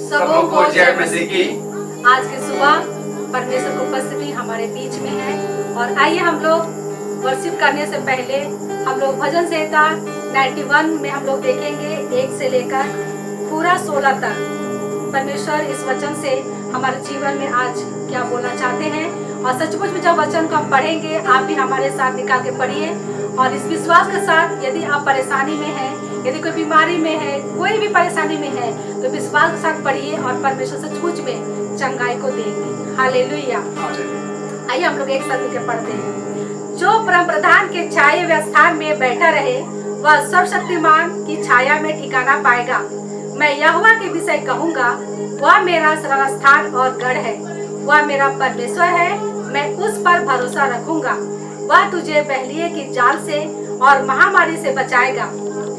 सबों को जय मसीह की। आज की सुबह परमेश्वर की उपस्थिति हमारे बीच में है और आइए हम लोग वर्शिप करने से पहले हम लोग भजन संहिता 91 में हम लोग देखेंगे 1 से लेकर पूरा 16 तक। परमेश्वर इस वचन से हमारे जीवन में आज क्या बोलना चाहते हैं और सचमुच में जब वचन को हम पढ़ेंगे आप भी हमारे साथ निकाल के पढ़िए और इस विश्वास के साथ यदि आप परेशानी में हैं, यदि कोई बीमारी में है, कोई भी परेशानी में है तो विश्वास के साथ पढ़िए और परमेश्वर सचमुच में चंगाई को देंगे। हालेलुया। आइए हम लोग एक साथ मिलकर पढ़ते हैं। जो परम प्रधान के छाये व स्थान में बैठा रहे वह सर्वशक्तिमान की छाया में ठिकाना पाएगा। मैं यहोवा के विषय कहूँगा, वह मेरा शरण स्थान और गढ़ है, वह मेरा परमेश्वर है, मैं उस पर भरोसा रखूंगा। वह तुझे बहलिये की जाल से और महामारी से बचाएगा।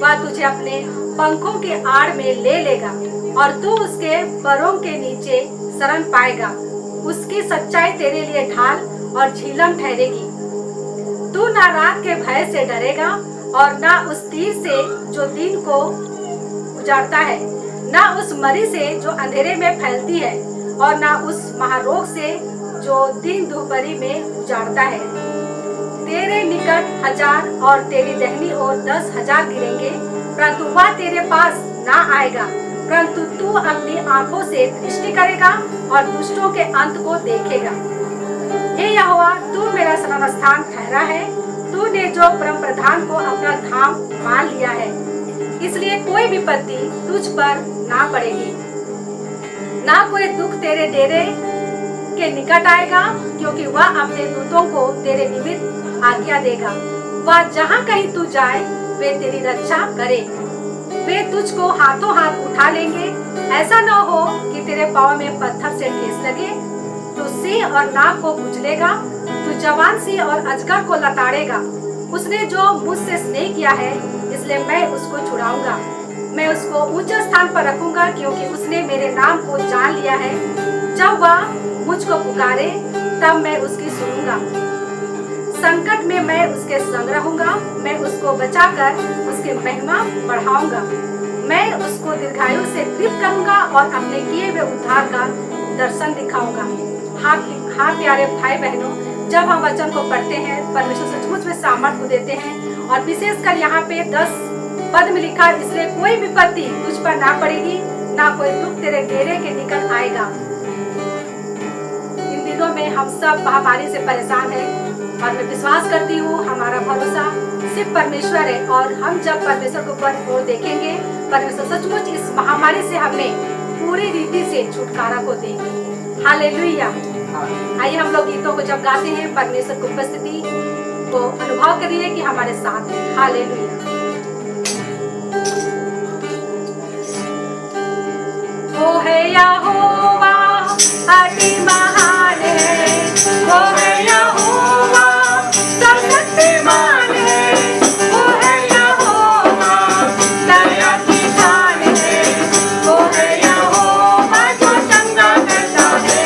वह तुझे अपने पंखों के आड़ में ले लेगा और तू उसके परों के नीचे शरण पाएगा। उसकी सच्चाई तेरे लिए ढाल और झीलम ठहरेगी। तू ना रात के भय से डरेगा और ना उस तीर से जो दिन को उजाड़ता है, ना उस मरी से जो अंधेरे में फैलती है और ना उस महारोग से जो दिन दोपहरी में उजाड़ता है। तेरे निकट 1000 और तेरी दाहिनी ओर 10,000 गिरेंगे, परंतु वह तेरे पास ना आएगा। परंतु तू अपनी आंखों से दृष्टि करेगा और दुष्टों के अंत को देखेगा। हे यहोवा, तू मेरा शरण स्थान ठहरा है। तूने जो परम प्रधान को अपना धाम मान लिया है, इसलिए कोई विपत्ति तुझ पर ना पड़ेगी, ना कोई दुख तेरे डेरे के निकट आएगा, क्योंकि वह अपने दूतों को तेरे निमित्त आज्ञा देगा। वह जहाँ कहीं तू जाए वे तेरी रक्षा करे। वे तुझको हाथों हाथ उठा लेंगे, ऐसा न हो कि तेरे पाँव में पत्थर से ठेस लगे। तू सिंह और नाग को कुचलेगा, तू जवान सिंह और अजगर को लताड़ेगा। उसने जो मुझसे स्नेह किया है, इसलिए मैं उसको छुड़ाऊंगा। मैं उसको ऊंचे स्थान पर रखूंगा, क्योंकि उसने मेरे नाम को जान लिया है। जब वह मुझको पुकारे तब मैं उसकी सुनूंगा। संकट में मैं उसके संग रहूंगा। मैं उसको बचाकर उसकी महिमा बढ़ाऊंगा। मैं उसको दीर्घायु से तृप्त करूंगा और अपने किए हुए उद्धार का दर्शन दिखाऊंगा। हाँ प्यारे भाई बहनों, जब हम वचन को पढ़ते हैं परमेश्वर सचमुच में सामर्थ को देते हैं और विशेषकर यहाँ पे 10 पद में लिखा, इसलिए कोई विपत्ति तुझ पर ना पड़ेगी, ना कोई दुख तेरे डेरे के निकट आएगा। इन दिनों में हम सब महामारी से परेशान हैं और मैं विश्वास करती हूँ हमारा भरोसा सिर्फ परमेश्वर है और हम जब परमेश्वर के ऊपर ओर देखेंगे, परमेश्वर सचमुच इस महामारी से हमें पूरी रीति से छुटकारा को देंगे। हालेलुया। आइए हम लोग गीतों को जब गाते हैं परमेश्वर की उपस्थिति को अनुभव करिए कि हमारे साथ है। हालेलुया। वो है यहोवा अति महान है, वो है यहोवा सर्वशक्तिमान है, वो है यहोवा दया की खान है, वो है यहोवा जो चंगा करता है।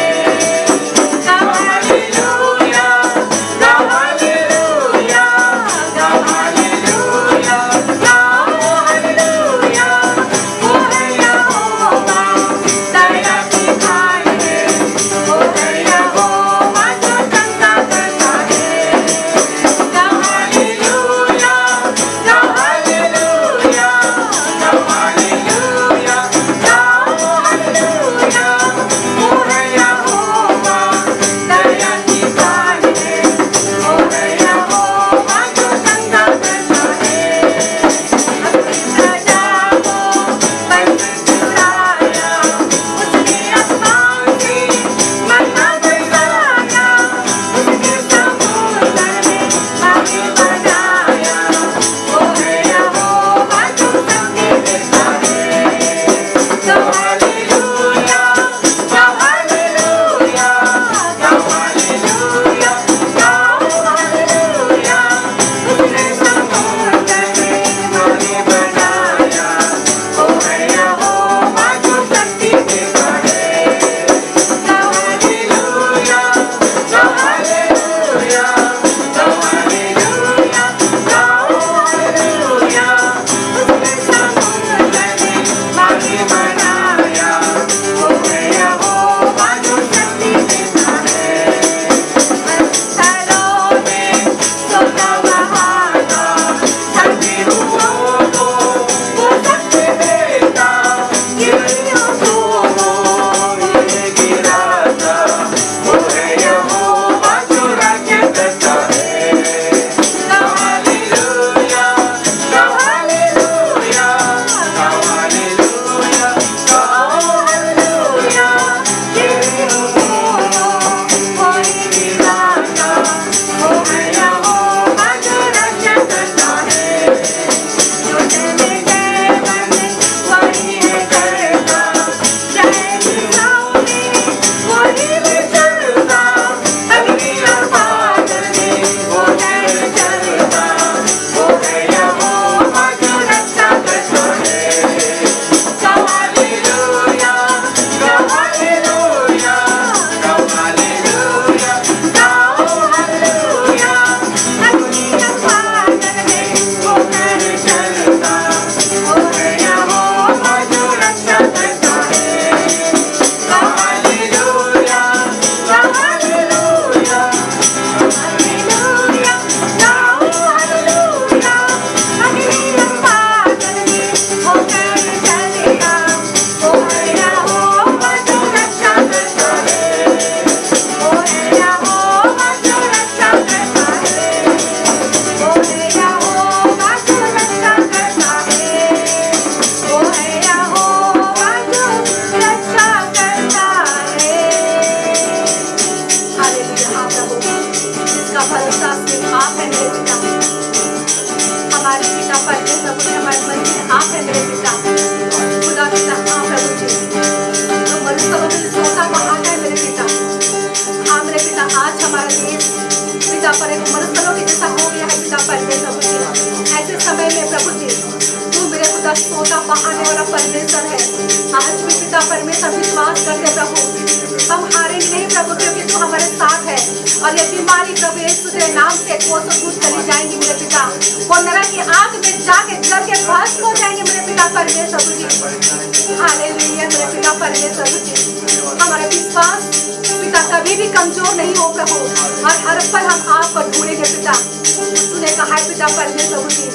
गाओ हालेलुया, गाओ हालेलुया, गाओ हालेलुया, गाओ हालेलुया। वो है यहोवा दया की खान देश पिता पर एक मरुस्थलों के जैसा हो गया है पिता परमेश्वर जी। ऐसे समय में प्रभु जी तू मेरे खुदा सोता बहाने वाला परमेश्वर है। आज भी पिता परमेश्वर विश्वास करते प्रभु हम हारेंगे नहीं प्रभु, क्योंकि तू हमारे साथ है। और ये बीमारी प्रभु यीशु तेरे नाम से कोसों दूर चली जाएंगी मेरे पिता। वो नरक की आग में जाके जल के भस्म हो जाएंगे मेरे पिता परमेश्वर जी। हालेलुया मेरे पिता परमेश्वर जी। हमारा विश्वास पिता कभी भी कमजोर नहीं हो प्रभु, और हर पल हम आपको ढूंढेंगे पिता। तूने कहा है पिता परमेश्वर जी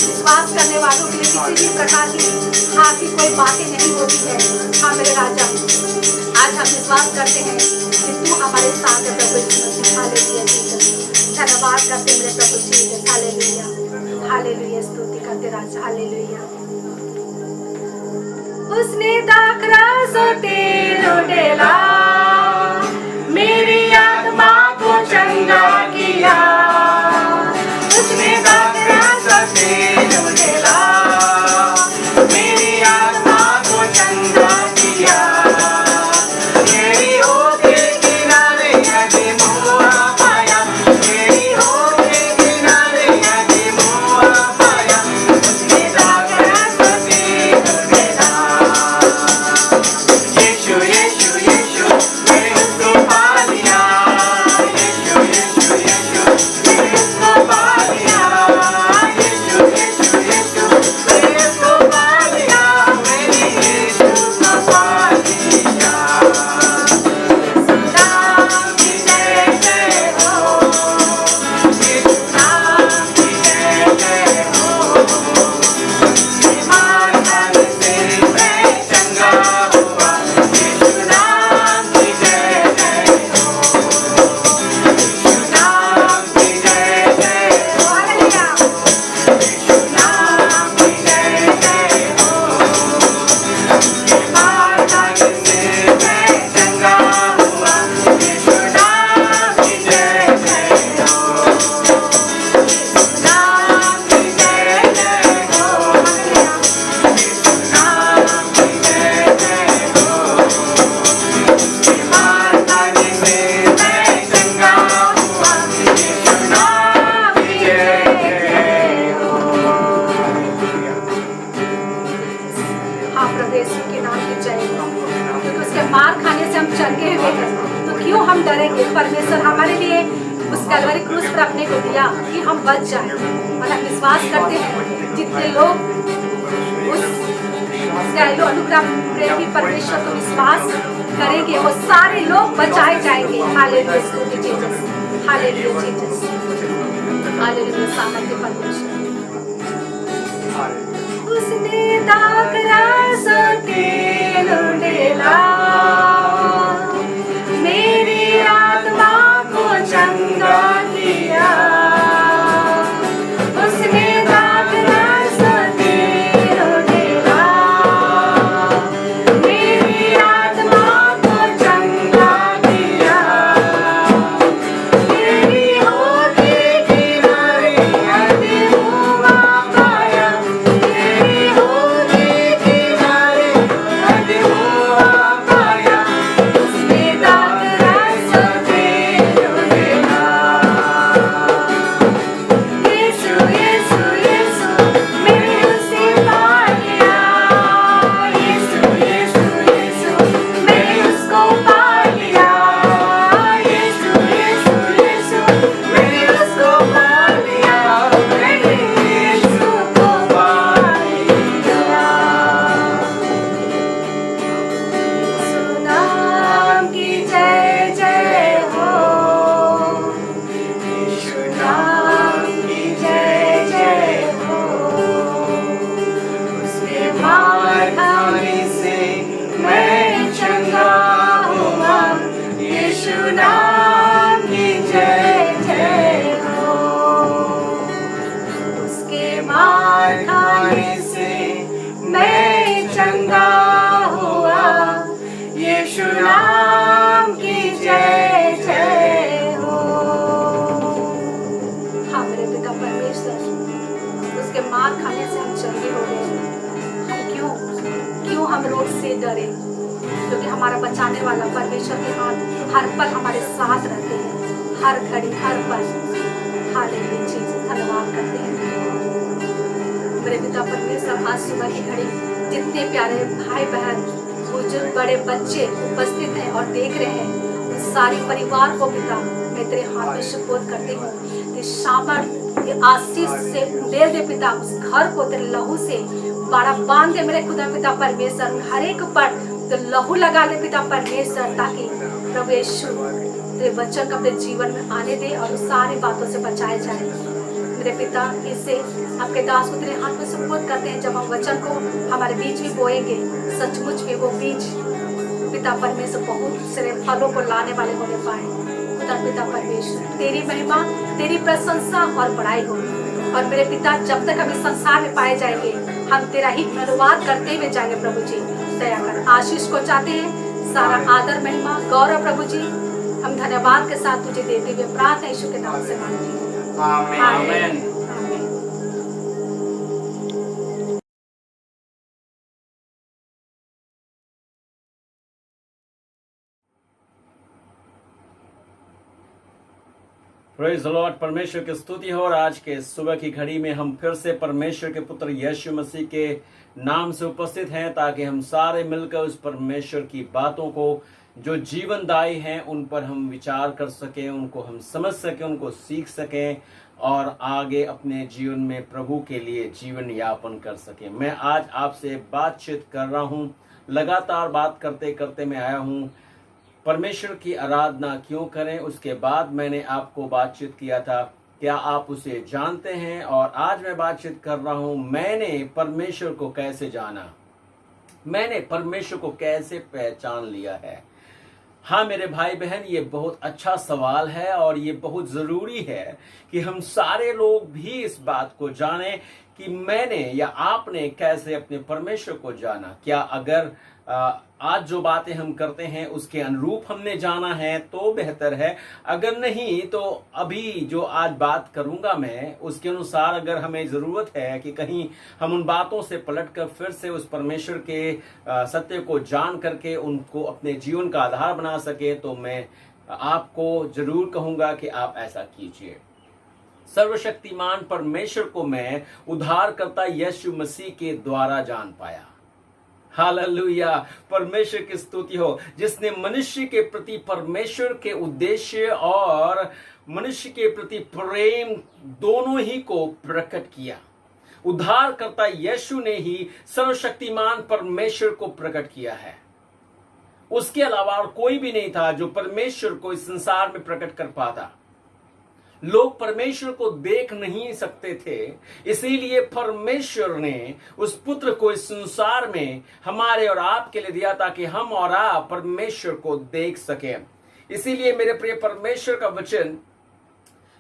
विश्वास करने वालों के लिए किसी भी प्रकार की हाथ की कोई बातें नहीं होती है। हाँ मेरे राजा, आज हम विश्वास करते हैं कि तू हमारे साथ है प्रभु यीशु। हालेलुया जीसस, धन्यवाद करते मेरे प्रभु जीसस। हालेलुया हालेलुया, स्तुति करते राजा। हालेलुया। उसने दाखरा सो तेरो डेला मेरी आत्मा को चंगा किया। उसने दाखरा सो तेरो डेला मेरी आत्मा को चंगा किया। परमेश्वर हमारे लिए उस कलवरी क्रूस पर अपने को दिया कि हम बच जाएं। और हम विश्वास करते हैं जितने लोग उस अनुग्रह प्रेमी परमेश्वर को विश्वास करेंगे वो सारे लोग बचाए जाएंगे। हालेलुया, स्तुति जीसस। Hallelujah Jesus. हालेलुया, सामर्थ्य परमेश्वर। उसने दाखरा सो तेरो डेला मेरी आत्मा को चंगा किया। उसने दाखरा सो तेरो डेला मेरी आत्मा को चंगा किया। तेरी होठी किनारे यदि हुआ पाया, तेरी होठी किनारे यदि हुआ पाया। उसने दाखरा सो तेरो डेला। यीशु यीशु यीशु मैंने उसे पा लिया। यीशु यीशु यीशु मैंने उसको पा लिया। यीशु यीशु यीशु मैंने उसको पा लिया। मैंने यीशु को पा लिया। यीशु नाम की जय जय हो। यीशु नाम की जय जय हो। उसके मार खाने से मैं चंगा हुआ। यीशु नाम की जय जय हो। उसके मार खाने से मैं चंगा हुआ। यीशु नाम की जय जय हो। हाँ मेरे पिता परमेश्वर, उसके मार खाने से हम चंगे हो गए। हम क्यों हम रोग से डरे? क्योंकि हमारा बचाने वाला परमेश्वर के हाथ हर पल हमारे साथ रहते हैं। हर घड़ी हर पल। हालेलुया जीसस, धन्यवाद करते हैं मेरे पिता परमेश्वर। आज सुबह की घड़ी जितने प्यारे भाई बहन, बुजुर्ग, बड़े बच्चे उपस्थित हैं और देख रहे हैं, उन सारे परिवार को पिता मैं तेरे हाथ में सुपुर्द करती हूँ कि सामर्थ के आशीष से ले दे पिता, उस घर को तेरे लहू से बड़ा बांध दे मेरे खुदा पिता परमेश्वर। हर एक पर तो लहू लगा ले पिता परमेश्वर, ताकि प्रभु यीशु तेरे बच्चों को अपने जीवन में आने दे और उस सारी बातों से बचाए जाए मेरे पिता। इससे आपके दास को तेरे हाथ में सुपुर्द करते हैं। जब हम वचन को हमारे बीच में बोएंगे, सचमुच में वो बीज पिता परमेश्वर बहुत सारे फलों को लाने वाले होने पाए। खुदा पिता परमेश्वर तेरी महिमा, तेरी प्रशंसा और बड़ाई हो। और मेरे पिता जब तक हम इस संसार में पाए जाएंगे, हम तेरा ही धन्यवाद करते हुए जाएंगे। प्रभु जी दया कर, आशीष को चाहते हैं। सारा आदर, महिमा, गौरव प्रभु जी हम धन्यवाद के साथ तुझे देते हुए प्रार्थना यीशु के नाम से मांगते हैं। आमीन। Praise the Lord. परमेश्वर की स्तुति हो। और आज के सुबह की घड़ी में हम फिर से परमेश्वर के पुत्र यीशु मसीह के नाम से उपस्थित हैं, ताकि हम सारे मिलकर उस परमेश्वर की बातों को जो जीवनदायी हैं उन पर हम विचार कर सकें, उनको हम समझ सकें, उनको सीख सकें और आगे अपने जीवन में प्रभु के लिए जीवन यापन कर सकें। मैं आज आपसे बातचीत कर रहा हूं। लगातार बात करते करते मैं आया हूं परमेश्वर की आराधना क्यों करें। उसके बाद मैंने आपको बातचीत किया था, क्या आप उसे जानते हैं। और आज मैं बातचीत कर रहा हूं, मैंने परमेश्वर को कैसे जाना, मैंने परमेश्वर को कैसे पहचान लिया है। हाँ मेरे भाई बहन, ये बहुत अच्छा सवाल है और ये बहुत ज़रूरी है कि हम सारे लोग भी इस बात को जानें कि मैंने या आपने कैसे अपने परमेश्वर को जाना। क्या अगर आज जो बातें हम करते हैं उसके अनुरूप हमने जाना है तो बेहतर है, अगर नहीं तो अभी जो आज बात करूंगा मैं उसके अनुसार अगर हमें ज़रूरत है कि कहीं हम उन बातों से पलटकर फिर से उस परमेश्वर के सत्य को जान करके उनको अपने जीवन का आधार बना सके, तो मैं आपको जरूर कहूंगा कि आप ऐसा कीजिए। सर्वशक्तिमान परमेश्वर को मैं उद्धारकर्ता यीशु मसीह के द्वारा जान पाया। हालेलुया, परमेश्वर की स्तुति हो, जिसने मनुष्य के प्रति परमेश्वर के उद्देश्य और मनुष्य के प्रति प्रेम दोनों ही को प्रकट किया। उद्धारकर्ता यीशु ने ही सर्वशक्तिमान परमेश्वर को प्रकट किया है। उसके अलावा और कोई भी नहीं था जो परमेश्वर को इस संसार में प्रकट कर पाता। लोग परमेश्वर को देख नहीं सकते थे, इसीलिए परमेश्वर ने उस पुत्र को इस संसार में हमारे और आपके लिए दिया ताकि हम और आप परमेश्वर को देख सकें। इसीलिए मेरे प्रिय परमेश्वर का वचन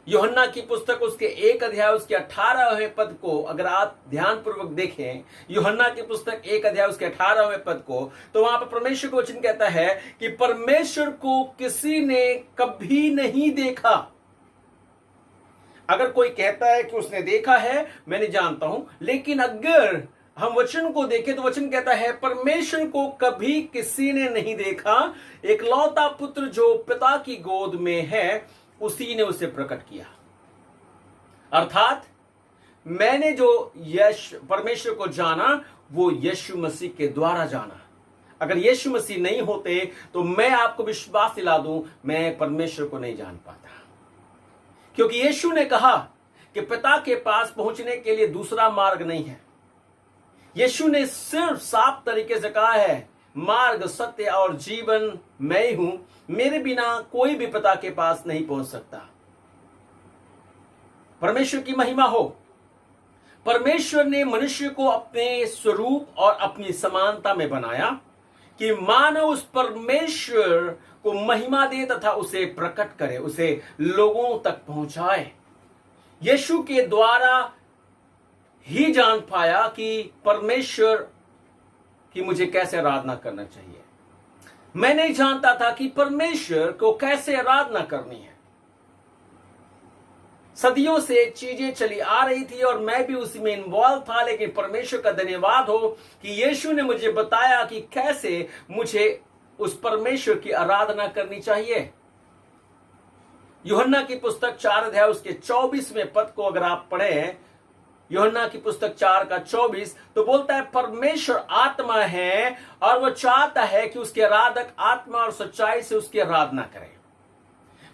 यूहन्ना की पुस्तक उसके 1 अध्याय उसके 18वें पद को अगर आप ध्यानपूर्वक देखें, यूहन्ना की पुस्तक 1 अध्याय उसके 18वें पद को, तो वहां पर परमेश्वर का वचन कहता है कि परमेश्वर को किसी ने कभी नहीं देखा। अगर कोई कहता है कि उसने देखा है, मैं नहीं जानता हूं, लेकिन अगर हम वचन को देखें तो वचन कहता है परमेश्वर को कभी किसी ने नहीं देखा, एकलौता पुत्र जो पिता की गोद में है उसी ने उसे प्रकट किया। अर्थात मैंने जो परमेश्वर को जाना वो यीशु मसीह के द्वारा जाना। अगर यीशु मसीह नहीं होते तो मैं आपको विश्वास दिला दूं, मैं परमेश्वर को नहीं जान पाता। क्योंकि यीशु ने कहा कि पिता के पास पहुंचने के लिए दूसरा मार्ग नहीं है। यीशु ने सिर्फ साफ तरीके से कहा है, मार्ग, सत्य और जीवन मैं ही हूं, मेरे बिना कोई भी पिता के पास नहीं पहुंच सकता। परमेश्वर की महिमा हो। परमेश्वर ने मनुष्य को अपने स्वरूप और अपनी समानता में बनाया कि मानव उस परमेश्वर को महिमा दे तथा उसे प्रकट करे, उसे लोगों तक पहुंचाए। यीशु के द्वारा ही जान पाया कि परमेश्वर की मुझे कैसे आराधना करना चाहिए। मैं नहीं जानता था कि परमेश्वर को कैसे आराधना करनी है। सदियों से चीजें चली आ रही थी और मैं भी उसी में इन्वॉल्व था, लेकिन परमेश्वर का धन्यवाद हो कि यीशु ने मुझे बताया कि कैसे मुझे उस परमेश्वर की आराधना करनी चाहिए। यूहन्ना की पुस्तक 4 अध्याय उसके 24वें पद को अगर आप पढ़ें, यूहन्ना की पुस्तक 4 का 24, तो बोलता है परमेश्वर आत्मा है और वह चाहता है कि उसके आराधक आत्मा और सच्चाई से उसकी आराधना करें।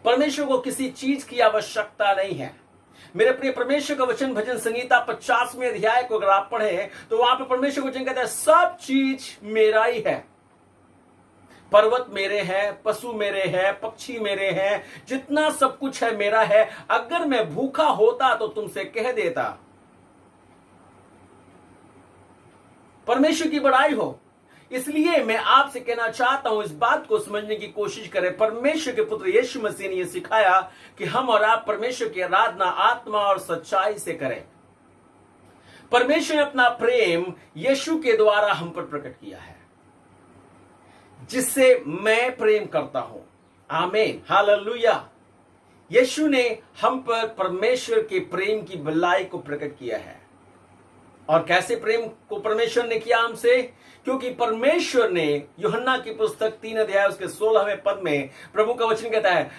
परमेश्वर को किसी चीज की आवश्यकता नहीं है। मेरे प्रिय, परमेश्वर का वचन भजन संहिता 50वें अध्याय को अगर आप पढ़ें तो वहां पर परमेश्वर का वचन कहता है सब चीज मेरा ही है। पर्वत मेरे हैं, पशु मेरे हैं, पक्षी मेरे हैं, जितना सब कुछ है मेरा है। अगर मैं भूखा होता तो तुमसे कह देता। परमेश्वर की बड़ाई हो, इसलिए मैं आपसे कहना चाहता हूं, इस बात को समझने की कोशिश करें। परमेश्वर के पुत्र यीशु मसीह ने यह सिखाया कि हम और आप परमेश्वर की आराधना आत्मा और सच्चाई से करें। परमेश्वर ने अपना प्रेम यीशु के द्वारा हम पर प्रकट किया है, जिससे मैं प्रेम करता हूं। आमीन, हालेलुया। यीशु ने हम पर परमेश्वर के प्रेम की भलाई को प्रकट किया है। और कैसे प्रेम को परमेश्वर ने किया हमसे? क्योंकि परमेश्वर ने, यूहन्ना की पुस्तक 3 अध्याय उसके 16वें पद में प्रभु का वचन कहता है,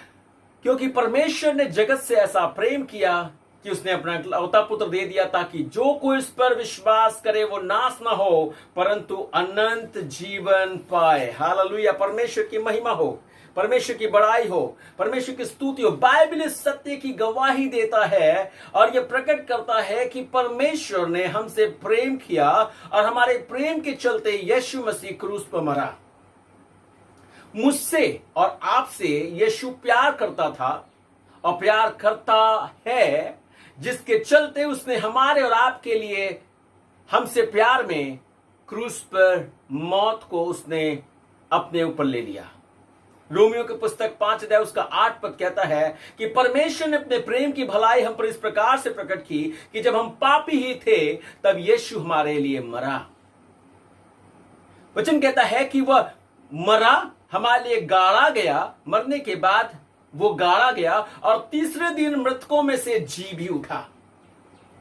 क्योंकि परमेश्वर ने जगत से ऐसा प्रेम किया कि उसने अपना इकलौता पुत्र दे दिया, ताकि जो कोई इस पर विश्वास करे वो नाश ना हो परंतु अनंत जीवन पाए। हालेलुया। परमेश्वर की महिमा हो, परमेश्वर की बड़ाई हो, परमेश्वर की स्तुति हो। बाइबल इस सत्य की गवाही देता है और यह प्रकट करता है कि परमेश्वर ने हमसे प्रेम किया और हमारे प्रेम के चलते यीशु मसीह क्रूस पर मरा। मुझसे और आपसे यीशु प्यार करता था और प्यार करता है, जिसके चलते उसने हमारे और आपके लिए हमसे प्यार में क्रूस पर मौत को उसने अपने ऊपर ले लिया। रोमियो की पुस्तक 5 अध्याय उसका 8 पद कहता है कि परमेश्वर ने अपने प्रेम की भलाई हम पर इस प्रकार से प्रकट की कि जब हम पापी ही थे तब यीशु हमारे लिए मरा। वचन कहता है कि वह मरा, हमारे लिए गाड़ा गया, मरने के बाद वो गाड़ा गया और तीसरे दिन मृतकों में से जी भी उठा।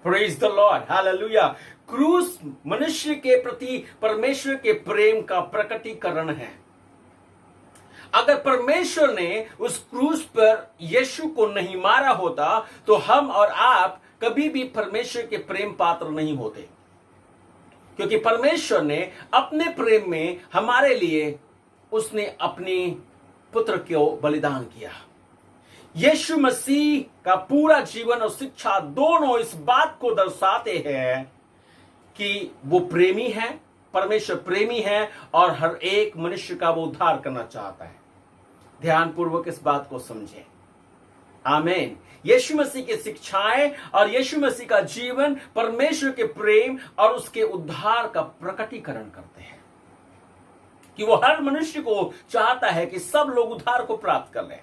Praise the Lord, hallelujah. क्रूस मनुष्य के प्रति परमेश्वर के प्रेम का प्रकटीकरण है। अगर परमेश्वर ने उस क्रूस पर यीशु को नहीं मारा होता तो हम और आप कभी भी परमेश्वर के प्रेम पात्र नहीं होते, क्योंकि परमेश्वर ने अपने प्रेम में हमारे लिए उसने अपने पुत्र को बलिदान किया। यीशु मसीह का पूरा जीवन और शिक्षा दोनों इस बात को दर्शाते हैं कि वो प्रेमी है, परमेश्वर प्रेमी है और हर एक मनुष्य का वो उद्धार करना चाहता है। ध्यानपूर्वक इस बात को समझें। आमीन। यीशु मसीह की शिक्षाएं और यीशु मसीह का जीवन परमेश्वर के प्रेम और उसके उद्धार का प्रकटीकरण करते हैं कि वो हर मनुष्य को चाहता है कि सब लोग उद्धार को प्राप्त कर लें।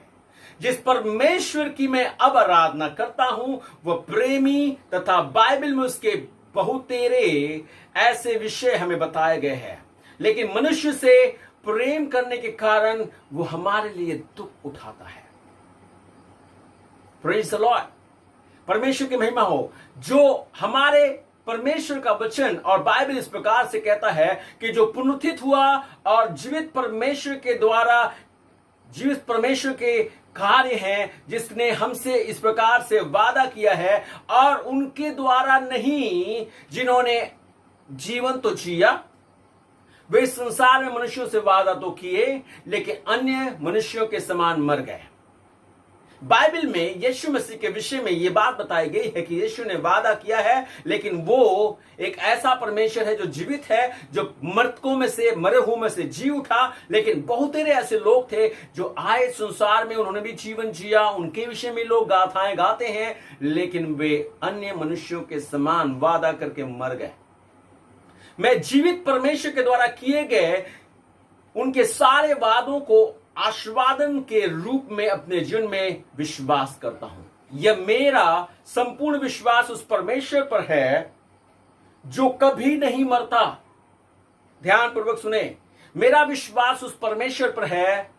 जिस परमेश्वर की मैं अब आराधना करता हूं वह प्रेमी तथा बाइबल में उसके बहुतेरे ऐसे विषय हमें बताए गए हैं, लेकिन मनुष्य से प्रेम करने के कारण वो हमारे लिए दुख उठाता है। Praise the Lord. परमेश्वर की महिमा हो। जो हमारे परमेश्वर का वचन और बाइबल इस प्रकार से कहता है कि जो पुनरुत्थित हुआ और जीवित परमेश्वर के द्वारा, जीवित परमेश्वर के कार्य हैं जिसने हमसे इस प्रकार से वादा किया है, और उनके द्वारा नहीं जिन्होंने जीवन तो जिया, वे इस संसार में मनुष्यों से वादा तो किए लेकिन अन्य मनुष्यों के समान मर गए। बाइबल में यीशु मसीह के विषय में यह बात बताई गई है कि यीशु ने वादा किया है, लेकिन वो एक ऐसा परमेश्वर है जो जीवित है, जो मृतकों में से, मरे हुए में से जी उठा। लेकिन बहुत सारे ऐसे लोग थे जो आए संसार में, उन्होंने भी जीवन जिया, उनके विषय में लोग गाथाएं गाते हैं, लेकिन वे अन्य मनुष्यों के समान वादा करके मर गए। मैं जीवित परमेश्वर के द्वारा किए गए उनके सारे वादों को आशीर्वादन के रूप में अपने जीवन में विश्वास करता हूं। यह मेरा संपूर्ण विश्वास उस परमेश्वर पर है जो कभी नहीं मरता। ध्यानपूर्वक सुने, मेरा विश्वास उस परमेश्वर पर है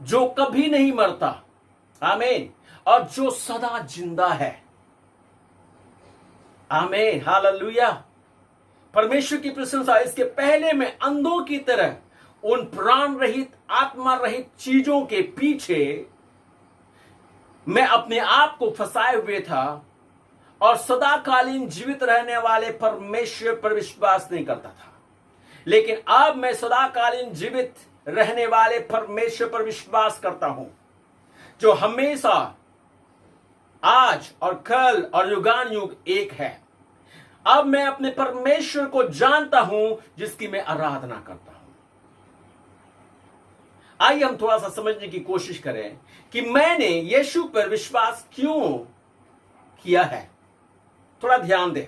जो कभी नहीं मरता, आमीन, और जो सदा जिंदा है। आमीन, हालेलुया। परमेश्वर की प्रशंसा। इसके पहले मैं अंधों की तरह उन प्राण रहित, आत्मा रहित चीजों के पीछे मैं अपने आप को फंसाए हुए था और सदाकालीन जीवित रहने वाले परमेश्वर पर विश्वास नहीं करता था। लेकिन अब मैं सदाकालीन जीवित रहने वाले परमेश्वर पर विश्वास करता हूं, जो हमेशा, आज और कल और युगान युग एक है। अब मैं अपने परमेश्वर को जानता हूं, जिसकी मैं आराधना करता हूं। आइए हम थोड़ा सा समझने की कोशिश करें कि मैंने यीशु पर विश्वास क्यों किया है। थोड़ा ध्यान दें।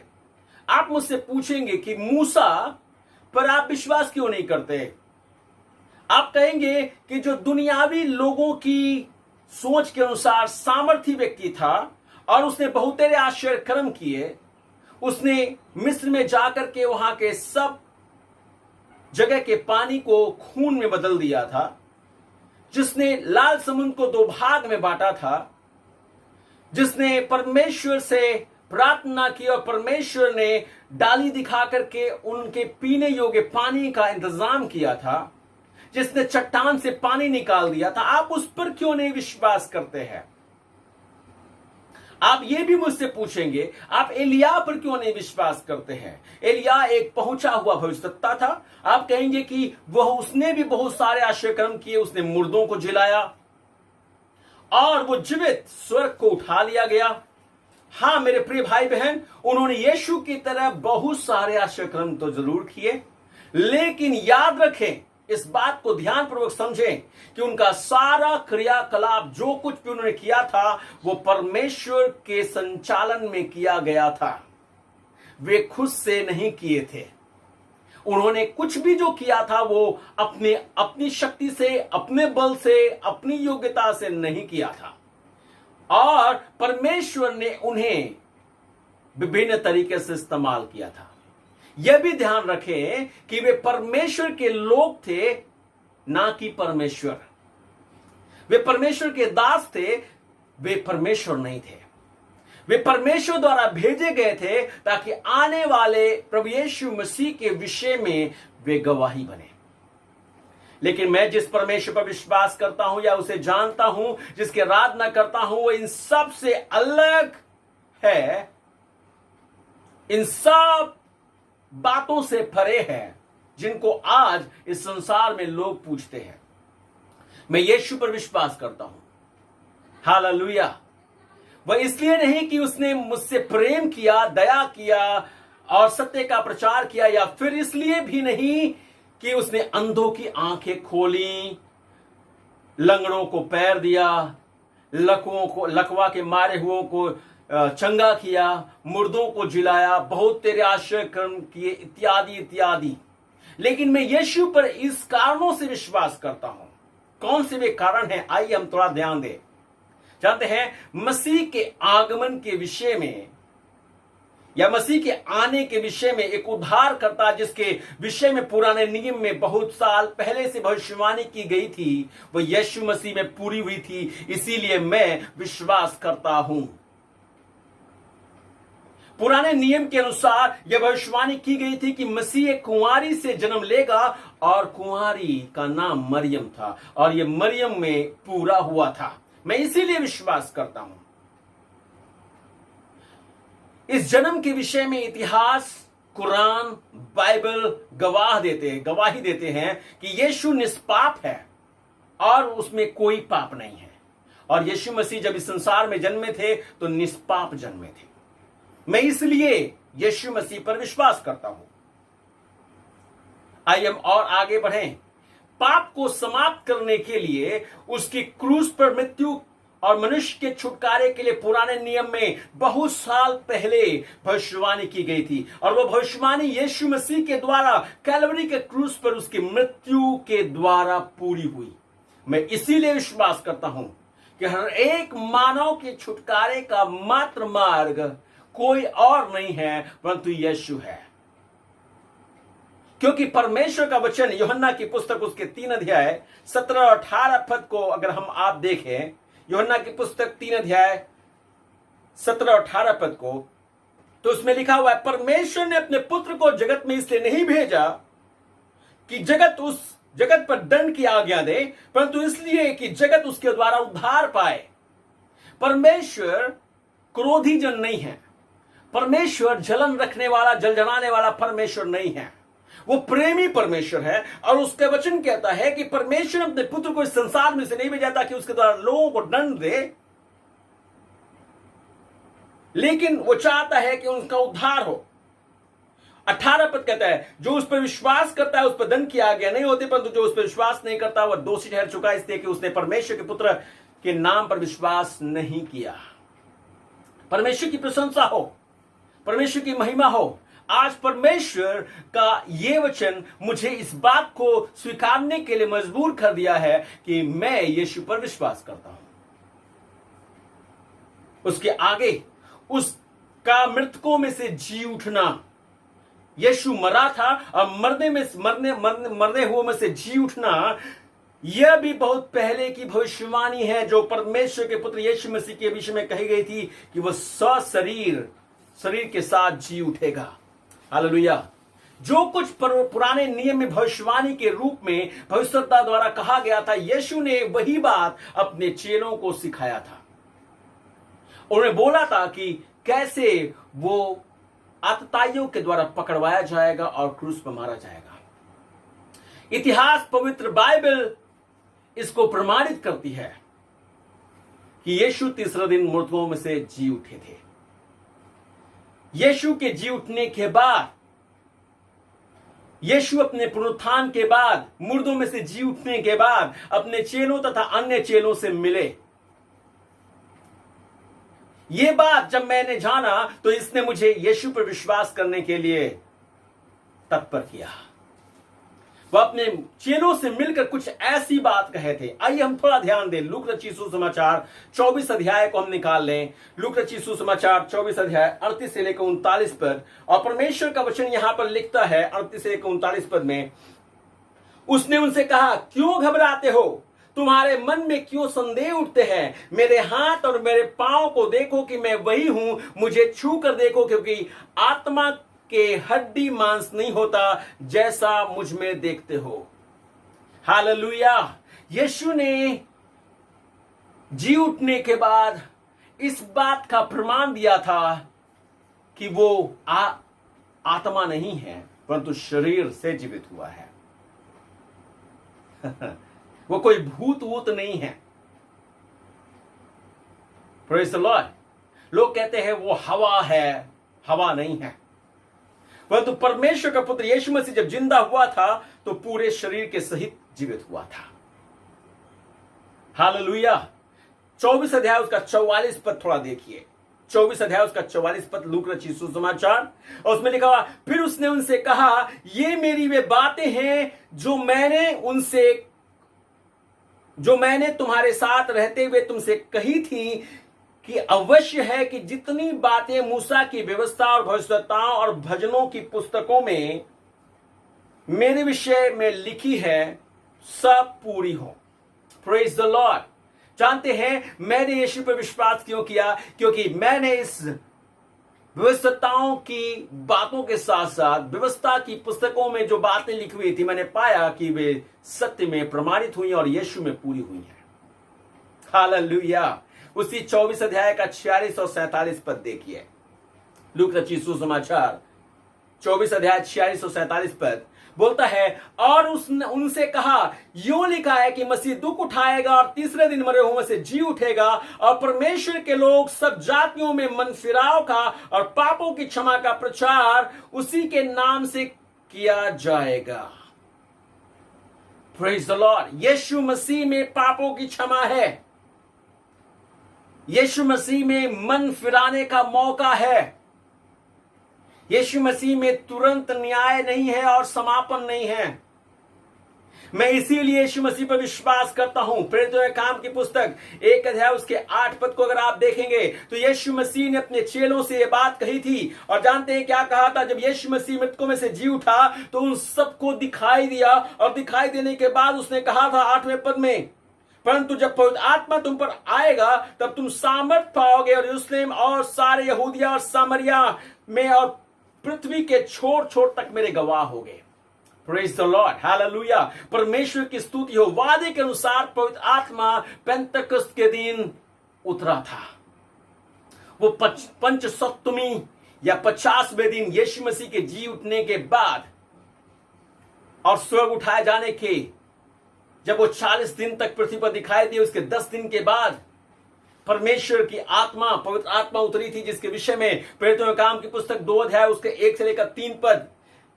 आप मुझसे पूछेंगे कि मूसा पर आप विश्वास क्यों नहीं करते। आप कहेंगे कि जो दुनियावी लोगों की सोच के अनुसार सामर्थी व्यक्ति था और उसने बहुतेरे आश्चर्य कर्म किए, उसने मिस्र में जाकर के वहां के सब जगह के पानी को खून में बदल दिया था, जिसने लाल समुद्र को 2 भाग में बांटा था, जिसने परमेश्वर से प्रार्थना की और परमेश्वर ने डाली दिखा करके उनके पीने योग्य पानी का इंतजाम किया था, जिसने चट्टान से पानी निकाल दिया था, आप उस पर क्यों नहीं विश्वास करते हैं। आप ये भी मुझसे पूछेंगे, आप एलिया पर क्यों नहीं विश्वास करते हैं। एलिया एक पहुंचा हुआ भविष्यवक्ता था। आप कहेंगे कि उसने भी बहुत सारे आश्चर्यकर्म किए, उसने मुर्दों को जिलाया और वो जीवित स्वर्ग को उठा लिया गया। हां मेरे प्रिय भाई बहन, उन्होंने यीशु की तरह बहुत सारे आश्चर्यकर्म तो जरूर किए, लेकिन याद रखें, इस बात को ध्यानपूर्वक समझें कि उनका सारा क्रियाकलाप, जो कुछ भी उन्होंने किया था, वो परमेश्वर के संचालन में किया गया था। वे खुद से नहीं किए थे। उन्होंने कुछ भी जो किया था वो अपनी शक्ति से, अपने बल से, अपनी योग्यता से नहीं किया था, और परमेश्वर ने उन्हें विभिन्न तरीके से इस्तेमाल किया था। यह भी ध्यान रखें कि वे परमेश्वर के लोग थे, ना कि परमेश्वर। वे परमेश्वर के दास थे, वे परमेश्वर नहीं थे। वे परमेश्वर द्वारा भेजे गए थे ताकि आने वाले प्रभु यीशु मसीह के विषय में वे गवाही बने। लेकिन मैं जिस परमेश्वर पर विश्वास करता हूं या उसे जानता हूं, जिसकी आराधना करता हूं, वो इन सब से अलग है, इन सब बातों से परे है जिनको आज इस संसार में लोग पूछते हैं। मैं यीशु पर विश्वास करता हूं। हालेलुया। वह इसलिए नहीं कि उसने मुझसे प्रेम किया, दया किया और सत्य का प्रचार किया, या फिर इसलिए भी नहीं कि उसने अंधों की आंखें खोली, लंगड़ों को पैर दिया, लकवा के मारे हुओं को चंगा किया, मुर्दों को जिलाया, बहुत तेरे आश्चर्य कर्म किए, इत्यादि इत्यादि। लेकिन मैं यीशु पर इस कारणों से विश्वास करता हूं। कौन से वे कारण हैं, आइए हम थोड़ा ध्यान दें। जानते हैं, मसीह के आगमन के विषय में या मसीह के आने के विषय में एक उद्धारकर्ता, जिसके विषय में पुराने नियम में बहुत साल पहले से भविष्यवाणी की गई थी, वह यीशु मसीह में पूरी हुई थी। इसीलिए मैं विश्वास करता हूं। पुराने नियम के अनुसार यह भविष्यवाणी की गई थी कि मसीह एक कुंवारी से जन्म लेगा, और कुंवारी का नाम मरियम था, और यह मरियम में पूरा हुआ था। मैं इसीलिए विश्वास करता हूं। इस जन्म के विषय में इतिहास, कुरान, बाइबल गवाही देते हैं कि यीशु निष्पाप है और उसमें कोई पाप नहीं है। और यीशु मसीह जब इस संसार में जन्मे थे तो निष्पाप जन्मे थे। मैं इसलिए यीशु मसीह पर विश्वास करता हूं। आइए हम और आगे बढ़ें। पाप को समाप्त करने के लिए उसकी क्रूस पर मृत्यु और मनुष्य के छुटकारे के लिए पुराने नियम में बहुत साल पहले भविष्यवाणी की गई थी, और वह भविष्यवाणी यीशु मसीह के द्वारा कैलवरी के क्रूस पर उसकी मृत्यु के द्वारा पूरी हुई। मैं इसीलिए विश्वास करता हूं कि हर एक मानव के छुटकारे का मात्र मार्ग कोई और नहीं है परंतु यीशु है। क्योंकि परमेश्वर का वचन यूहन्ना की पुस्तक उसके 3 अध्याय 17 और 18 पद को अगर आप देखें, यूहन्ना की पुस्तक 3 अध्याय 17 और 18 पद को, तो उसमें लिखा हुआ है, परमेश्वर ने अपने पुत्र को जगत में इसलिए नहीं भेजा कि जगत पर दंड की आज्ञा दे, परंतु इसलिए कि जगत उसके द्वारा उद्धार पाए। परमेश्वर क्रोधी जन नहीं है। परमेश्वर जलन रखने वाला, जल जलाने वाला परमेश्वर नहीं है। वो प्रेमी परमेश्वर है और उसके वचन कहता है कि परमेश्वर अपने पुत्र को इस संसार में से नहीं भेजा ताकि उसके द्वारा लोगों को दंड दे, लेकिन वो चाहता है कि उनका उद्धार हो। 18 पद कहता है, जो उस पर विश्वास करता है उस पर दंड की आज्ञा नहीं होती, परंतु जो उस पर विश्वास नहीं करता वह दोषी ठहर चुका है, इसलिए कि उसने परमेश्वर के पुत्र के नाम पर विश्वास नहीं किया। परमेश्वर की प्रशंसा हो, परमेश्वर की महिमा हो। आज परमेश्वर का ये वचन मुझे इस बात को स्वीकारने के लिए मजबूर कर दिया है कि मैं यीशु पर विश्वास करता हूं। उसके आगे उसका मृतकों में से जी उठना, यीशु मरा था और मरने हुए में से जी उठना, यह भी बहुत पहले की भविष्यवाणी है जो परमेश्वर के पुत्र यीशु मसीह के विषय में कही गई थी कि वह शरीर के साथ जी उठेगा। हालेलुया। जो कुछ पुराने नियम में भविष्यवाणी के रूप में भविष्यवक्ता द्वारा कहा गया था, यीशु ने वही बात अपने चेलों को सिखाया था। उन्होंने बोला था कि कैसे वो आतताइयों के द्वारा पकड़वाया जाएगा और क्रूस पर मारा जाएगा। इतिहास, पवित्र बाइबल इसको प्रमाणित करती है कि यीशु तीसरे दिन मृतकों में से जी उठे थे। यीशु के जी उठने के बाद, यीशु अपने पुनरुत्थान के बाद, मुर्दों में से जी उठने के बाद अपने चेलों तथा अन्य चेलों से मिले। यह बात जब मैंने जाना तो इसने मुझे यीशु पर विश्वास करने के लिए तत्पर किया। वह अपने चेलों से मिलकर कुछ ऐसी बात कहे थे। आइए हम थोड़ा ध्यान दें। लूका रचित सुसमाचार 24 अध्याय को हम निकाल लें। लूका रचित सुसमाचार 24 अध्याय 38 से लेकर 39 पद, और परमेश्वर का वचन यहां पर लिखता है 38 से लेकर 39 पद में, उसने उनसे कहा, क्यों घबराते हो? तुम्हारे मन में क्यों संदेह उठते हैं? मेरे हाथ और मेरे पांव को देखो कि मैं वही हूं। मुझे छू कर देखो, क्योंकि आत्मा के हड्डी मांस नहीं होता जैसा मुझ में देखते हो। हालेलुया। यीशु ने जी उठने के बाद इस बात का प्रमाण दिया था कि वो आत्मा नहीं है परंतु शरीर से जीवित हुआ है। वो कोई भूत वूत नहीं है। Praise the Lord. लोग कहते हैं वो हवा है, हवा नहीं है। परंतु परमेश्वर का पुत्र यीशु मसीह जब जिंदा हुआ था तो पूरे शरीर के सहित जीवित हुआ था। हालेलुया। 24 अध्याय उसका 44 पद थोड़ा देखिए। 24 अध्याय उसका 44 पद लूका रचित सुसमाचार, और उसमें लिखा हुआ, फिर उसने उनसे कहा, ये मेरी वे बातें हैं जो मैंने तुम्हारे साथ रहते हुए तुमसे कही थी कि अवश्य है कि जितनी बातें मूसा की व्यवस्था और भविष्यवक्ताओं और भजनों की पुस्तकों में मेरे विषय में लिखी है सब पूरी हो। Praise the Lord. जानते हैं मैंने यीशु पर विश्वास क्यों किया? क्योंकि मैंने इस व्यवस्थाओं की बातों के साथ साथ व्यवस्था की पुस्तकों में जो बातें लिखी हुई थी, मैंने पाया कि वे सत्य में प्रमाणित हुई और यीशु में पूरी हुई हैं। हालेलुया। उसी 24 अध्याय का 46 और 47 पद देखिए। लूका रचित सुसमाचार 24 अध्याय 46 और 47 पद बोलता है, और उसने उनसे कहा, यूं लिखा है कि मसीह दुख उठाएगा और तीसरे दिन मरे हुए से जी उठेगा, और परमेश्वर के लोग सब जातियों में मन फिराव का और पापों की क्षमा का प्रचार उसी के नाम से किया जाएगा। Praise the lord. Yeshu Masih में पापों की क्षमा है। यीशु मसीह में मन फिराने का मौका है। यीशु मसीह में तुरंत न्याय नहीं है और समापन नहीं है। मैं इसीलिए यीशु मसीह पर विश्वास करता हूं। प्रेरितों के काम की पुस्तक 1 अध्याय उसके 8 पद को अगर आप देखेंगे तो यीशु मसीह ने अपने चेलों से यह बात कही थी, और जानते हैं क्या कहा था? जब यीशु मसीह मृतकों में से जी उठा तो उन सबको दिखाई दिया, और दिखाई देने के बाद उसने कहा था 8वें पद में, परंतु जब पवित्र आत्मा तुम पर आएगा तब तुम सामर्थ पाओगे, और यरूशलेम और सारे यहूदिया और सामरिया में और पृथ्वी के छोर छोर तक मेरे गवाह होगे। Praise the Lord. हालेलुया। परमेश्वर की स्तुति हो। वादे के अनुसार पवित्र आत्मा पेंतकुस्त के दिन उतरा था। वो पंचसप्तमी या 50वें दिन यीशु मसीह के जी उठने के बाद और स्वर्ग उठाए जाने के जब वो 40 दिन तक पृथ्वी पर दिखाई दिए, उसके 10 दिन के बाद परमेश्वर की आत्मा, पवित्र आत्मा उतरी थी, जिसके विषय में प्रेरितों के काम की पुस्तक 2 अध्याय उसके 1 से लेकर 3 पद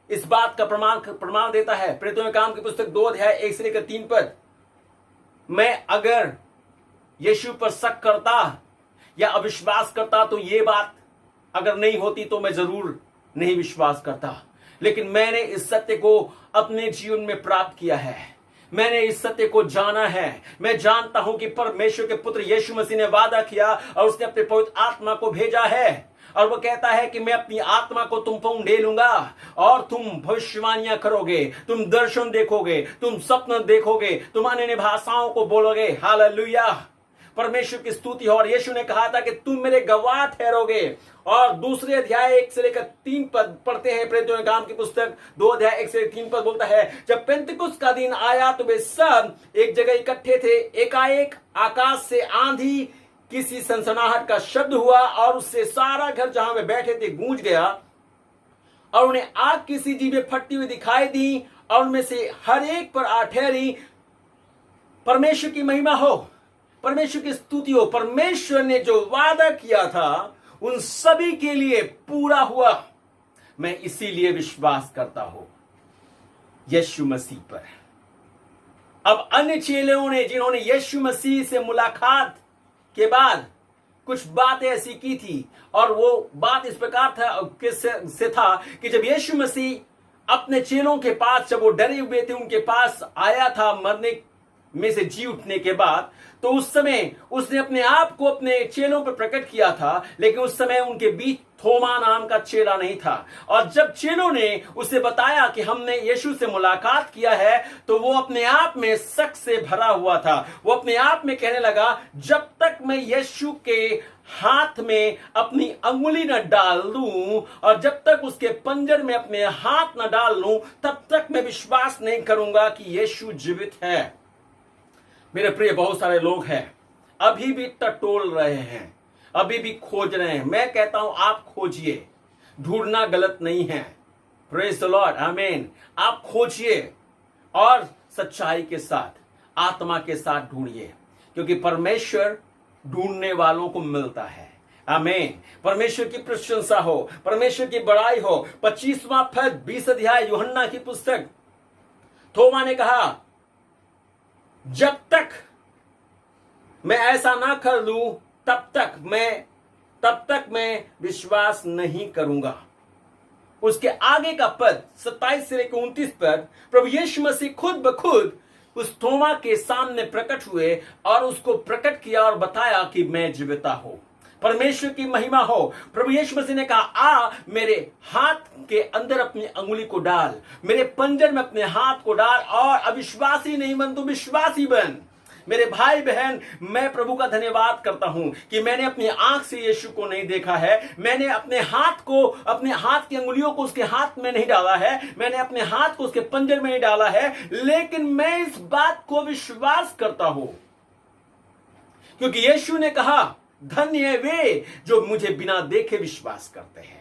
इस बात का प्रमाण देता है। प्रेरितों के काम की पुस्तक 2 अध्याय 1 से लेकर 3 पद। मैं अगर यीशु पर शक करता या अविश्वास करता तो ये बात अगर नहीं होती तो मैं जरूर नहीं विश्वास करता, लेकिन मैंने इस सत्य को अपने जीवन में प्राप्त किया है। मैंने इस सत्य को जाना है। मैं जानता हूं कि परमेश्वर के पुत्र यीशु मसीह ने वादा किया और उसने अपने पवित्र आत्मा को भेजा है, और वो कहता है कि मैं अपनी आत्मा को तुम पर उंडेलूंगा और तुम भविष्यवाणियां करोगे, तुम दर्शन देखोगे, तुम स्वप्न देखोगे, तुम अन्य भाषाओं को बोलोगे। हालेलुया, परमेश्वर की स्तुति हो। और यीशु ने कहा था कि तुम मेरे गवाह ठहरोगे। और दूसरे अध्याय 1 से लेकर 3 पद पढ़ते हैं, प्रेरितों के काम की पुस्तक 2 अध्याय 1 से 3 पद बोलता है, जब पेंतिकुस्त का दिन आया तो वे सब एक जगह इकट्ठे थे। एकाएक आकाश से आंधी किसी सनसनाहट का शब्द हुआ और उससे सारा घर जहां वे बैठे थे गूंज गया, और उन्हें आग की सी जीभें फटती हुई दिखाई दी और उनमें से हर एक पर आ ठहरी। परमेश्वर की महिमा हो, परमेश्वर की स्तुति हो। परमेश्वर ने जो वादा किया था उन सभी के लिए पूरा हुआ। मैं इसीलिए विश्वास करता हूं यीशु मसीह पर। अब अन्य चेलों ने, जिन्होंने यीशु मसीह से मुलाकात के बाद कुछ बातें ऐसी की थी, और वो बात इस प्रकार से था कि जब यीशु मसीह अपने चेलों के पास, जब वो डरे हुए थे, उनके पास आया था मरने में से जी उठने के बाद, तो उस समय उसने अपने आप को अपने चेलों पर प्रकट किया था, लेकिन उस समय उनके बीच थोमा नाम का चेला नहीं था। और जब चेलों ने उसे बताया कि हमने यीशु से मुलाकात किया है, तो वो अपने आप में शक से भरा हुआ था। वो अपने आप में कहने लगा, जब तक मैं यीशु के हाथ में अपनी अंगुली न डाल दूं और जब तक उसके पंजर में अपने हाथ न डाल लूं, तब तक मैं विश्वास नहीं करूंगा कि यीशु जीवित है। मेरे प्रिय, बहुत सारे लोग हैं अभी भी टटोल रहे हैं, अभी भी खोज रहे हैं। मैं कहता हूं आप खोजिए, ढूंढना गलत नहीं है। प्रेज द लॉर्ड, आमीन। आप खोजिए और सच्चाई के साथ, आत्मा के साथ ढूंढिए, क्योंकि परमेश्वर ढूंढने वालों को मिलता है। आमीन। परमेश्वर की प्रशंसा हो, परमेश्वर की बड़ाई हो। 25वां पद 20 अध्याय यूहन्ना की पुस्तक। थोमा ने कहा, जब तक मैं ऐसा ना कर लूं तब तक मैं विश्वास नहीं करूंगा। उसके आगे का पद 27 से लेकर 29 पद, प्रभु यीशु मसीह खुद ब खुद उस थोमा के सामने प्रकट हुए और उसको प्रकट किया और बताया कि मैं जीविता हूं। परमेश्वर की महिमा हो। प्रभु यीशु मसीह ने कहा, आ मेरे हाथ के अंदर अपनी अंगुली को डाल, मेरे पंजर में अपने हाथ को डाल, और अविश्वासी नहीं बन, तू विश्वासी बन। मेरे भाई बहन, मैं प्रभु का धन्यवाद करता हूं कि मैंने अपनी आंख से यीशु को नहीं देखा है, मैंने अपने हाथ की अंगुलियों को उसके हाथ में नहीं डाला है, मैंने अपने हाथ को उसके पंजर में नहीं डाला है, लेकिन मैं इस बात को विश्वास करता हूं, क्योंकि यीशु ने कहा, धन्य है वे जो मुझे बिना देखे विश्वास करते हैं।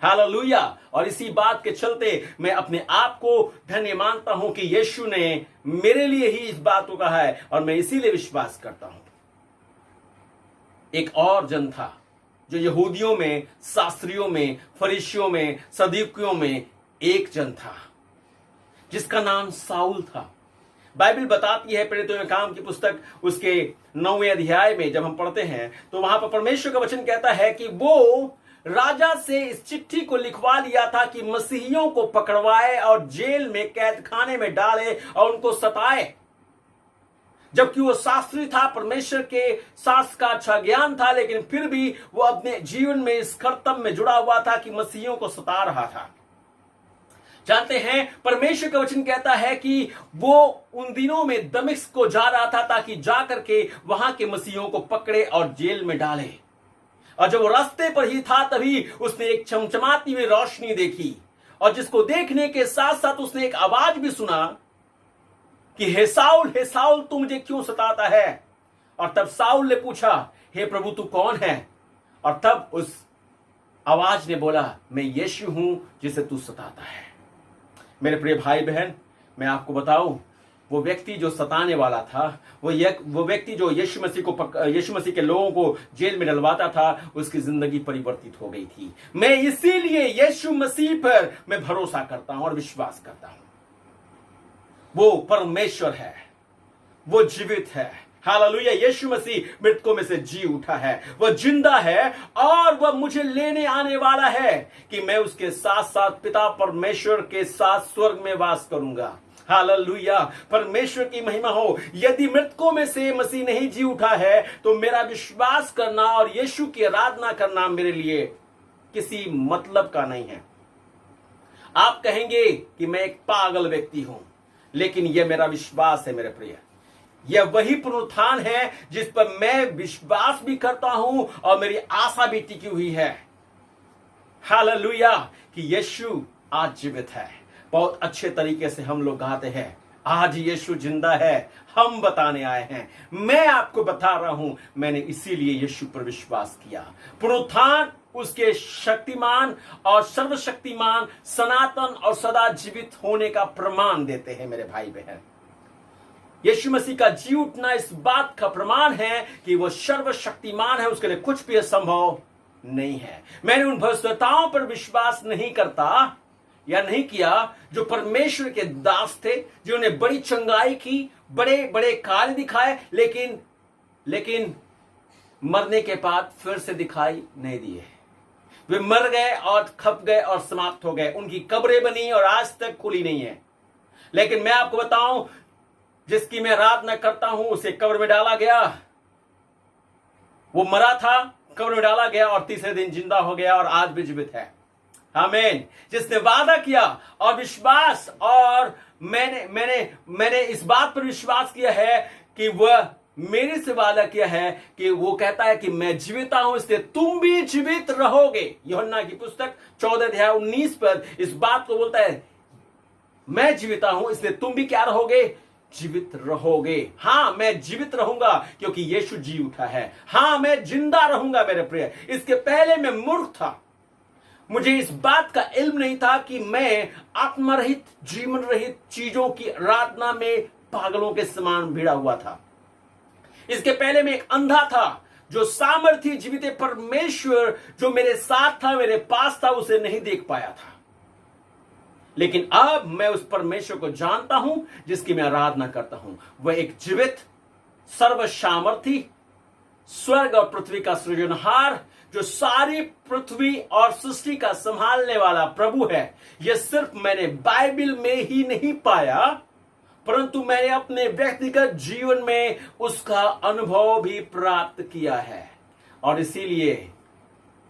हालेलुया। और इसी बात के चलते मैं अपने आप को धन्य मानता हूं कि यीशु ने मेरे लिए ही इस बात को कहा है, और मैं इसीलिए विश्वास करता हूं। एक और जन था जो यहूदियों में, शास्त्रियों में, फरीसियों में, सदूकियों में एक जन था, जिसका नाम शाऊल था। बाइबल बताती है, प्रेरितों के काम की पुस्तक उसके 9वें अध्याय में जब हम पढ़ते हैं, तो वहां पर परमेश्वर का वचन कहता है कि वो राजा से इस चिट्ठी को लिखवा लिया था कि मसीहियों को पकड़वाए और जेल में, कैद खाने में डाले और उनको सताए। जबकि वो शास्त्री था, परमेश्वर के शास्त्र का अच्छा ज्ञान था, लेकिन फिर भी वो अपने जीवन में इस कर्तव्य में जुड़ा हुआ था कि मसीहियों को सता रहा था। जानते हैं, परमेश्वर का वचन कहता है कि वो उन दिनों में दमिश्क को जा रहा था ताकि जाकर के वहां के मसीहियों को पकड़े और जेल में डाले। और जब वो रास्ते पर ही था, तभी उसने एक चमचमाती हुई रोशनी देखी, और जिसको देखने के साथ साथ उसने एक आवाज भी सुना कि हे साउल तू मुझे क्यों सताता है। और तब साउल ने पूछा, हे प्रभु तू कौन है? और तब उस आवाज ने बोला, मैं यीशु हूं जिसे तू सताता है। मेरे प्रिय भाई बहन, मैं आपको बताऊं, वो व्यक्ति जो सताने वाला था, वो व्यक्ति जो यीशु मसीह के लोगों को जेल में डलवाता था, उसकी जिंदगी परिवर्तित हो गई थी। मैं इसीलिए यीशु मसीह पर मैं भरोसा करता हूं और विश्वास करता हूं। वो परमेश्वर है, वो जीवित है। हालेलुया। यीशु मसीह मृतकों में से जी उठा है, वह जिंदा है और वह मुझे लेने आने वाला है कि मैं उसके साथ साथ पिता परमेश्वर के साथ स्वर्ग में वास करूंगा। हालेलुया। परमेश्वर की महिमा हो। यदि मृतकों में से मसीह नहीं जी उठा है तो मेरा विश्वास करना और यीशु की आराधना करना मेरे लिए किसी मतलब का नहीं है। आप कहेंगे कि मैं एक पागल व्यक्ति हूं, लेकिन यह मेरा विश्वास है मेरे प्रिय। यह वही पुनरुत्थान है जिस पर मैं विश्वास भी करता हूं और मेरी आशा भी टिकी हुई है। हालेलुया कि यीशु आज जीवित है। बहुत अच्छे तरीके से हम लोग गाते हैं, आज यीशु जिंदा है, हम बताने आए हैं। मैं आपको बता रहा हूं, मैंने इसीलिए यीशु पर विश्वास किया। पुनरुत्थान उसके शक्तिमान और सर्वशक्तिमान, सनातन और सदा जीवित होने का प्रमाण देते हैं मेरे भाई बहन। यीशु मसीह का जी उठना इस बात का प्रमाण है कि वह सर्वशक्तिमान है, उसके लिए कुछ भी असंभव नहीं है। मैंने उन भविष्यताओं पर विश्वास नहीं करता या नहीं किया जो परमेश्वर के दास थे, जिन्होंने बड़ी चंगाई की, बड़े बड़े कार्य दिखाए, लेकिन मरने के बाद फिर से दिखाई नहीं दिए। वे मर गए और खप गए और समाप्त हो गए। उनकी कब्रें बनी और आज तक खुली नहीं है। लेकिन मैं आपको बताऊं, जिसकी मैं आराधना करता हूं उसे कब्र में डाला गया। वो मरा था, कब्र में डाला गया और तीसरे दिन जिंदा हो गया और आज भी जीवित है। आमीन। जिसने वादा किया और विश्वास, और मैंने इस बात पर विश्वास किया है कि वह मेरे से वादा किया है कि वो कहता है कि मैं जीवित हूं, इसलिए तुम भी जीवित रहोगे। यूहन्ना की पुस्तक 14:19 पर इस बात को बोलता है, मैं जीवित हूं इसलिए तुम भी क्या रहोगे? जीवित रहोगे। हां, मैं जीवित रहूंगा क्योंकि यीशु जी उठा है। हां, मैं जिंदा रहूंगा मेरे प्रिय। इसके पहले मैं मूर्ख था, मुझे इस बात का इल्म नहीं था कि मैं आत्मरहित, जीवन रहित चीजों की आराधना में पागलों के समान भिड़ा हुआ था। इसके पहले मैं एक अंधा था जो सामर्थ्य जीवित परमेश्वर जो मेरे साथ था, मेरे पास था, उसे नहीं देख पाया था। लेकिन अब मैं उस परमेश्वर को जानता हूं जिसकी मैं आराधना करता हूं। वह एक जीवित, सर्वसामर्थी, स्वर्ग और पृथ्वी का सृजनहार, जो सारी पृथ्वी और सृष्टि का संभालने वाला प्रभु है। यह सिर्फ मैंने बाइबल में ही नहीं पाया, परंतु मैंने अपने व्यक्तिगत जीवन में उसका अनुभव भी प्राप्त किया है। और इसीलिए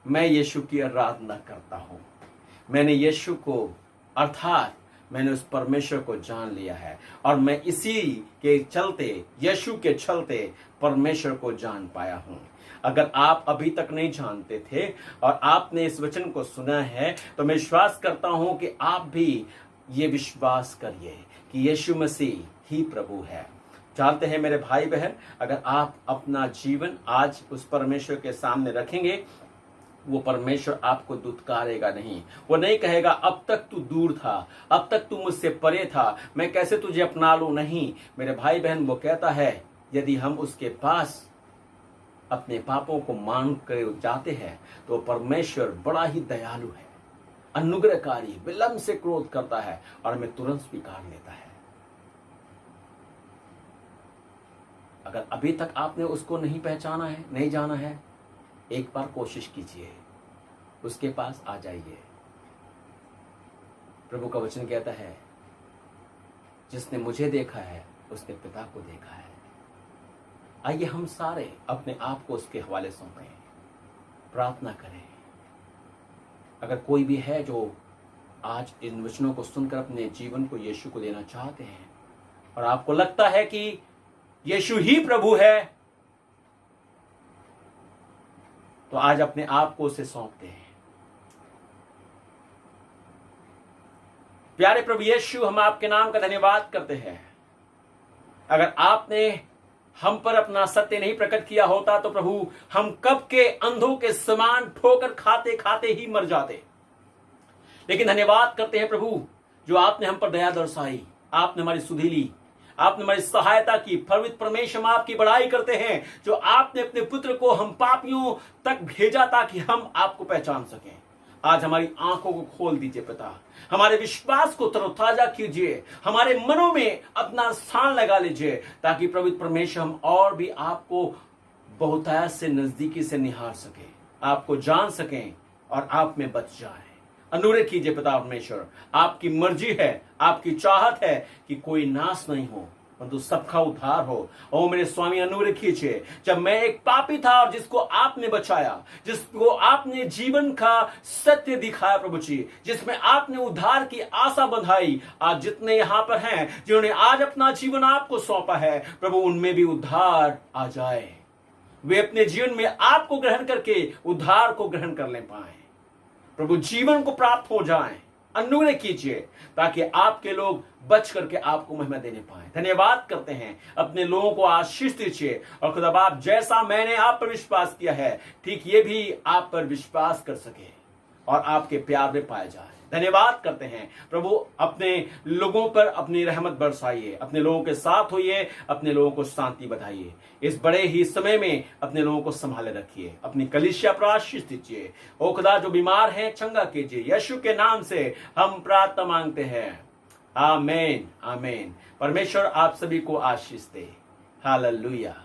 मैं यीशु की आराधना करता हूं। मैंने यीशु को, अर्थात मैंने उस परमेश्वर को जान लिया है और मैं इसी के चलते, यीशु के चलते परमेश्वर को जान पाया हूं। अगर आप अभी तक नहीं जानते थे और आपने इस वचन को सुना है तो मैं विश्वास करता हूं कि आप भी ये विश्वास करिए कि यीशु मसीह ही प्रभु है। जानते हैं मेरे भाई बहन, अगर आप अपना जीवन आज उस परमेश्वर के सामने रखेंगे, वो परमेश्वर आपको दुत्कारेगा नहीं। वो नहीं कहेगा अब तक तू दूर था, अब तक तू मुझसे परे था, मैं कैसे तुझे अपना लूं। नहीं मेरे भाई बहन, वो कहता है यदि हम उसके पास अपने पापों को मान कर जाते हैं तो परमेश्वर बड़ा ही दयालु है, अनुग्रहकारी, विलंब से क्रोध करता है और हमें तुरंत स्वीकार लेता है। अगर अभी तक आपने उसको नहीं पहचाना है, नहीं जाना है, एक बार कोशिश कीजिए, उसके पास आ जाइए। प्रभु का वचन कहता है, जिसने मुझे देखा है उसने पिता को देखा है। आइए हम सारे अपने आप को उसके हवाले सौंपें, प्रार्थना करें। अगर कोई भी है जो आज इन वचनों को सुनकर अपने जीवन को यीशु को देना चाहते हैं और आपको लगता है कि यीशु ही प्रभु है, तो आज अपने आप को उसे सौंपते हैं। प्यारे प्रभु यीशु, हम आपके नाम का धन्यवाद करते हैं। अगर आपने हम पर अपना सत्य नहीं प्रकट किया होता तो प्रभु हम कब के अंधों के समान ठोकर खाते खाते ही मर जाते। लेकिन धन्यवाद करते हैं प्रभु, जो आपने हम पर दया दर्शाई, आपने हमारी सुधि ली, आपने हमारी सहायता की। पवित्र परमेश्वर, हम आपकी बड़ाई करते हैं जो आपने अपने पुत्र को हम पापियों तक भेजा ताकि हम आपको पहचान सकें। आज हमारी आंखों को खोल दीजिए पिता, हमारे विश्वास को तरोताजा कीजिए, हमारे मनों में अपना स्थान लगा लीजिए, ताकि पवित्र परमेश्वर हम और भी आपको बहुतायत से नजदीकी से निहार सके, आपको जान सकें और आप में बच जाए। अनुग्रह कीजिए पिता परमेश्वर, आपकी मर्जी है, आपकी चाहत है कि कोई नाश नहीं हो परंतु सबका उद्धार हो। ओ मेरे स्वामी, अनुग्रह कीजिए, जब मैं एक पापी था और जिसको आपने बचाया, जिसको आपने जीवन का सत्य दिखाया प्रभु जी, जिसमें आपने उद्धार की आशा बंधाई, आज जितने यहाँ पर हैं जिन्होंने आज अपना जीवन आपको सौंपा है प्रभु, उनमें भी उद्धार आ जाए, वे अपने जीवन में आपको ग्रहण करके उद्धार को ग्रहण कर ले पाए प्रभु, जीवन को प्राप्त हो जाएं। अनुग्रह कीजिए ताकि आपके लोग बच करके आपको महिमा देने पाए। धन्यवाद करते हैं, अपने लोगों को आशीष दीजिए और खुदा बाप, जैसा मैंने आप पर विश्वास किया है ठीक ये भी आप पर विश्वास कर सके और आपके प्यार में पाए जाए। धन्यवाद करते हैं प्रभु, अपने लोगों पर अपनी रहमत बरसाइए, अपने लोगों के साथ होइए, अपने लोगों को शांति बढ़ाइए। इस बड़े ही समय में अपने लोगों को संभाले रखिए, अपनी कलीसिया पर आशीष दीजिए। ओ खुदा, जो बीमार हैं चंगा कीजिए, यीशु के नाम से हम प्रार्थना मांगते हैं, आमीन आमीन। परमेश्वर आप सभी को आशीष दे। हालेलुया।